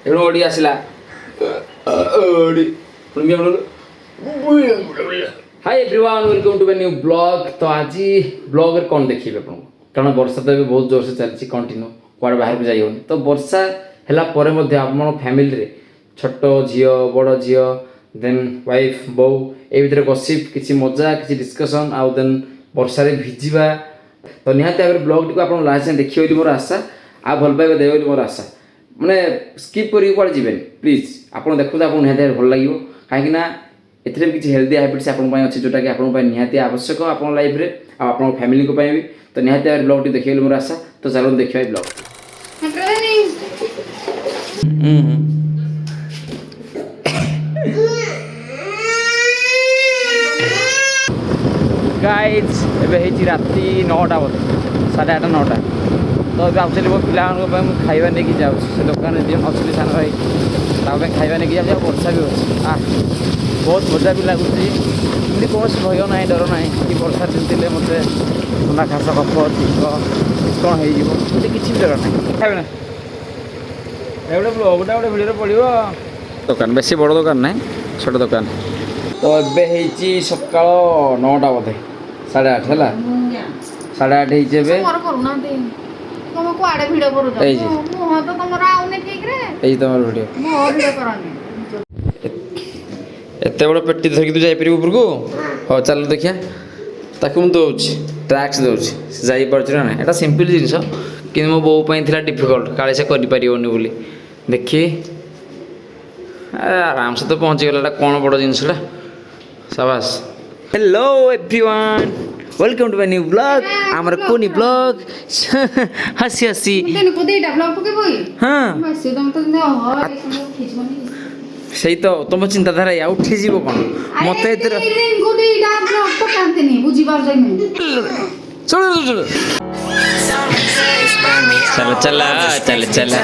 ଏଣୁ ଓଡ଼ି ଆସିଲା ଓଡ଼ି ପୁଣି hi everyone welcome to my new blog. तो आज ब्लॉग रे कौन देखिए आपन कारण वर्षा तो बहुत जोर से चलती कंटिन्यू कुआडे बाहर भी जाई होनी। तो वर्षा हैला परे मध्ये आपन फैमिली रे छोट झियो बड़ झियो देन वाइफ बो ए भीतर गसिप किछि मजा किछि डिस्कशन आउ देन वर्षा रे भिजिबा। तो निहाते आगर ब्लॉग टिको आपन लास्ट में देखियो मोर आशा आ भल पाइबा देयो मोर आशा माने स्किप करी कुआडे जिबेन प्लीज आपन देखु आपन निहाते भल लागियो काहे ना एथिरे किसी हेल्दी हैबिट्स आपन पय अछि जोटा कि आपन पय निहाती आवश्यक आपन लाइफ रे आ आपन फैमिली को पय भी। तो निहाती आ ब्लॉग टी देखियो मोर आशा। तो चलो देखियो ब्लॉग गाइस एबे हेची राती 9टा बजे 8:30 9टा। तो अब एक्चुअली वो पिला खाइबा नहीं जाऊँ से दुकान जी असली सान भाई ताकि खाइबा नहीं जाऊँ वर्षा भी अच्छे बहुत मजा भी लगुच एमती कौन भय ना डर ना कि वर्षा चिंतिले मत थंडा खास कफ टिक कौन हो किसी भी डर ना खाइबे ना गोटे ब्लॉगटा गोटे भिडियो पड़ो दुकान बेस बड़ दुकान ना छोट दुकान। तो एबे सका 9टा बोधे 8:30 है 8:30 एत बड़ पेटी धरिक तू जापर ऊपर को हाँ चल देखिया ताकू मुझे दूसरी ट्राक्स दूसरी जापर ना यहाँ सिंपल जिनस कि मो बो थी डिफिकल्ट काले से करनी बोली देखी आराम से तो पहुँचीगला कौन बड़ जिनसा शाबाश। Hello everyone welcome to my new blog आमर कोनी ब्लॉग हसी हसी हाँ सही तो तुम चिंताधारा या उठी जीव कौन मत चलो चलो चला चल चला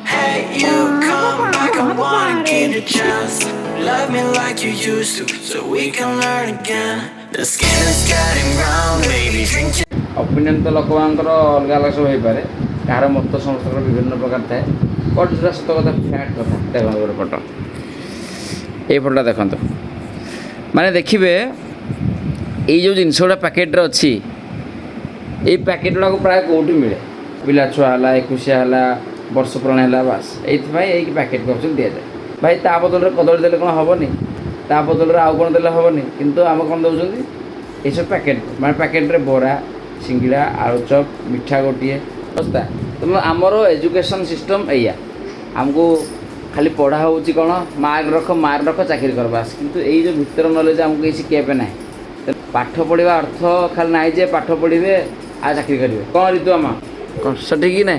Hey, you come back, I wanna give you a chance. Love me like you used to, so we can learn again. The skin is getting brown, baby, drink your... Opinion तो लोकमानकर अलग अलग सब हो पारे कार मत समस्त विभिन्न प्रकार थाए बट जो सत कथा फैक्ट कथा देखो गोटे फोटो ये फोटोटा देखो माने देखिए ये जो जिनस गुड़ा पैकेट अच्छी ये पैकेट गुड़ा प्राय कौटी मिले पिला छुआ है 21 है वर्ष पुराण है बास ये पैकेट कर दि जाए भाई ता बदल में कदली देले कौन हेनी ता बदल में आउ कौन देले हेनी किंतु आम कौन दौरान ये सब पैकेट मैं पैकेट रे बरा सिंगड़ा आलू चप मिठा गोटे अवस्था। तुम आमर एजुकेशन सिस्टम या आमको खाली पढ़ा हो कौन मार्क रख चाकरी कर बास किंतु ये जो भीतर नॉलेज आमको ये शिखापे ना पाठ पढ़ा अर्थ खाली ना जे पाठ पढ़े आ चाकरी करेंगे कौन ऋतु आमा कौन सठिक कि ना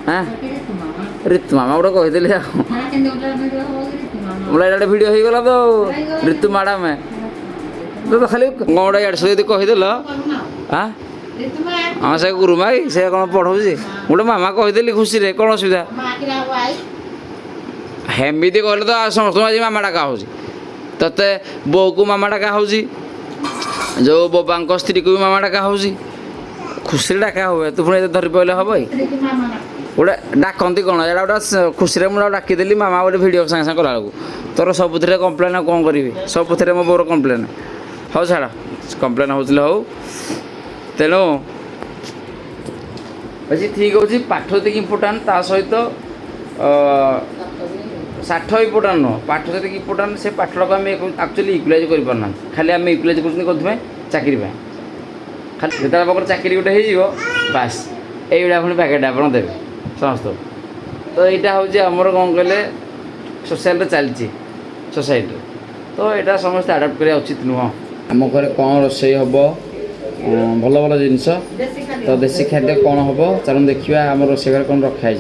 हाँ ऋतु मामा गोटे कहीदेली गोटे भिडियो हो गला तो ऋतु मैडम तो खाली कौन इड से कहीदेल हाँ हाँ से गुरुमा से कौन पढ़ाऊँ गोटे मामा कहीदेली खुशी रे कौन असुविधा हेमिति कहले तो समस्त आज मामा डाका हो ते बो को मामा डाका हो जो बोबा स्त्री को भी मामा डाका हो खुशी डाका हुए तू पुणी धरी पाइले हम गोटे डाकती कौन यहाँ गोटे खुशी मुझे डाकिदेली मामा गोटे भिडियो सागे सागे कला तोर सबुथ कम्प्लेन कौन करी सबुथ मो बोर कम्प्लेन हाँ छाड़ कम्प्लेन होते हो तेणु अच्छी ठीक हो पाठ जी इम्पोर्टाट ता सहित साठ इम्पोर्टाट नुह पाठ जी इम्पोर्टाट से पाठक आम एक्चुअली यूटिलाइज कर पारना खाली आम यूटिलाइज कर चाकरी खाली जो पाखे चाकरी गोटे हो बास यही पुणी पैकेट आप देवे समस्त। तो यहाँ हूँ आमर कौन कहले सोसाइटी चलती सोसाइटी तो यहाँ समस्त आडाप्ट करा उचित नुह आम घर कौन रोषे हम भल भल जिनस तो देसी खाद्य कौन हम चलो देखा आम रोषे घर कौन रखाई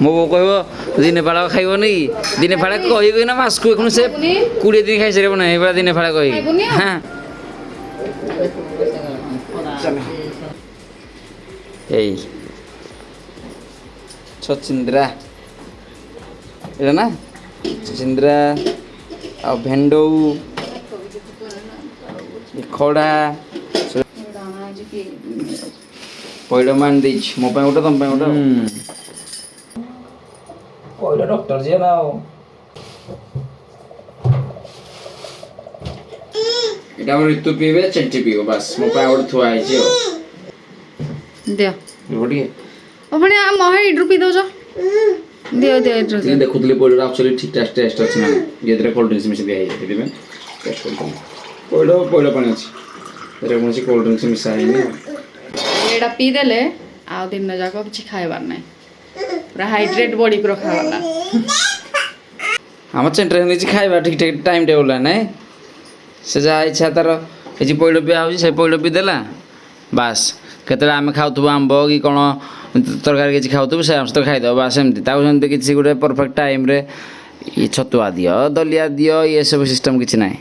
मो बो कह दिने फाड़ा खाइबनी दिने फाड़ा कही ना मास को से 20 दिन खाई सारे ना दिने फाड़ा कही हाँ यही छचिंद्रा ये ना छचिंद्रा आ भेंडौ खड़ा ପଇଡ଼ ମାନ ଦେଇଛି ମୋ ପାଇଁ ଗୋଟେ ତମ ପାଇଁ ଗୋଟେ ପଇଡ଼ ଡକ୍ଟର ଯିଏ ନା ଆଉ ଏଇଟା ଆମର ଋତୁ ପିଇବେ ଚେଣ୍ଟି ପିଇବ ବାସ୍ ମୋ ପାଇଁ ଗୋଟେ ଥୁଆ ହେଇଛି ଆଉ ଦିଅ ରୁହ ଟିକେ ପୁଣି ମହା ଇଡ୍ରୁ ପିଇ ଦଉଛ ଦିଅ ଦିଅ ଇଡ୍ରୁ ଦିଅ ଦେଖୁଥିଲି ପଇଡ଼ଟା ଆକ୍ଚୁଆଲି ଠିକ୍ ଟେଷ୍ଟ ଅଛି ନା ଯେଥିରେ କୋଲ୍ଡ ଡ୍ରିଙ୍କସ୍ ମିଶି ଦିଆ ହେଇଛି ସେଥିପାଇଁ ଟେଷ୍ଟ କରୁଥିଲି ପଇଡ଼ ପାଣି ଅଛି ଏଥିରେ କୌଣସି କୋଲ୍ଡ ଡ୍ରିଙ୍କସ୍ ମିଶା ହେଇନି ଏଇଟା ପିଇଦେଲେ ଆଉ ଦିନ ଯାକ କିଛି ଖାଇବାର ନାହିଁ ପୁରା ହାଇଡ୍ରେଟ୍ ବଡ଼ିକି ରଖାଗଲା ଆମ ଚେଣ୍ଟରେ କିଛି ଖାଇବା ଠିକ୍ ଠିକ୍ ଟାଇମ୍ ଟେବୁଲ୍ ନାଇଁ ସେ ଯାହା ଇଚ୍ଛା ତାର କିଛି ପଇଡ଼ ପିଆ ହେଉଛି ସେ ପଇଡ଼ ପିଇ ଦେଲା ବାସ୍ କେତେବେଳେ ଆମେ ଖାଉଥିବୁ ଆମ୍ବ କି କ'ଣ ତରକାରୀ କିଛି ଖାଉଥିବୁ ସେ ଆମ ସହିତ ଖାଇଦେବ ବାସ୍ ଏମିତି ତାକୁ ସେମିତି କିଛି ଗୋଟେ ପରଫେକ୍ଟ ଟାଇମ୍ରେ ଇଏ ଛତୁଆ ଦିଅ ଦଲିଆ ଦିଅ ଇଏ ସବୁ ସିଷ୍ଟମ୍ କିଛି ନାହିଁ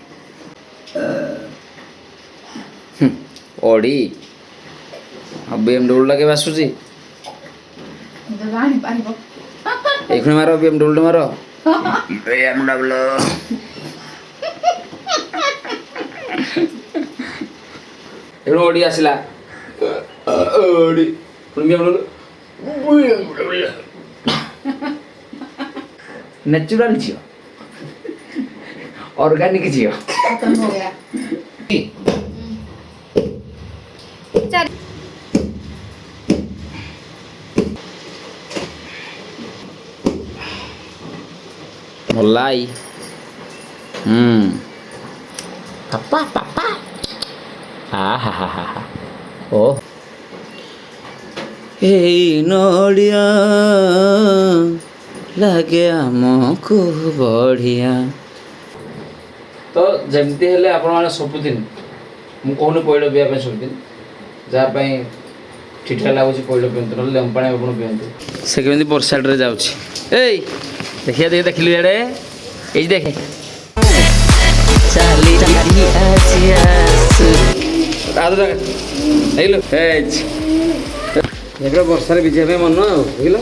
ଅଡ଼ି ଆଉ BMW କେବେ ଆସୁଛି ଏଇଖୁଣି ମାର BMW ମାର BMW ଏଣୁ ଅଡ଼ି ଆସିଲା ଅଡ଼ି ନ୍ୟାଚୁରାଲ ଝିଅ ଅର୍ଗାନିକ ଝିଅ मलाई पापा पापा हा ओ नड़िया लगे आमको बढ़िया तो जमती हेले आपण माने सबुदिन मु कहूनी पइड पिया सबुदिन जहाँ ठीक ठाक लगुच पइड पिंतु ना लेम पानी आपण पिंतु से केमती बर्षा ड्रे जाउछि ए देखिया देख देखिलु याडे एई देखे चाली चाली आसियास आदु देख हेलो एज देखलो बर्षा रे बिजे पे मन देखलो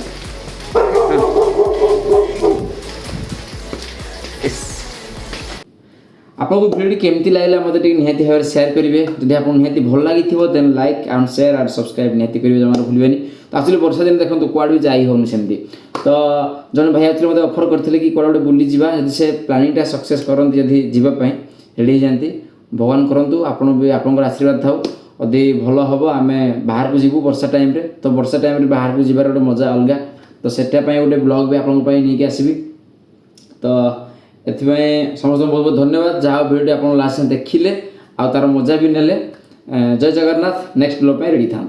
आपको वीडियो केमती लागला मते टिक निहाती भाव शेयर करेंगे जदि आप निहाती भल लगी then like and share and subscribe निहाती करेंगे जमा भूलबेनी तो एक्चुअली वर्षा दिन देखो कुआड़ भी जाई होनी सेमती तो जन भाई एक्चुअली मते ऑफर करथिले कि कुआड़ बुली जीवा जदि से प्लानिंगटा सक्सेस करंती जदि जीवा पई रेडी जानती भगवान करंतु आपण भी आपनकर आशीर्वाद थाउ अदि भल हबो आमे बाहर को जीवु वर्षा टाइम रे तो वर्षा टाइम रे बाहर को जीवार गोटे मजा अलगा तो सेटा पई गोटे ब्लॉग भी आपन पई नेकी आसीबी तो एथिपाई समस्त बहुत बहुत धन्यवाद जहाँ वीडियो आप लास्ट देखिले आ तार मजा भी नेले जय जगन्नाथ नेक्स्ट ब्लॉग पे रेडी था।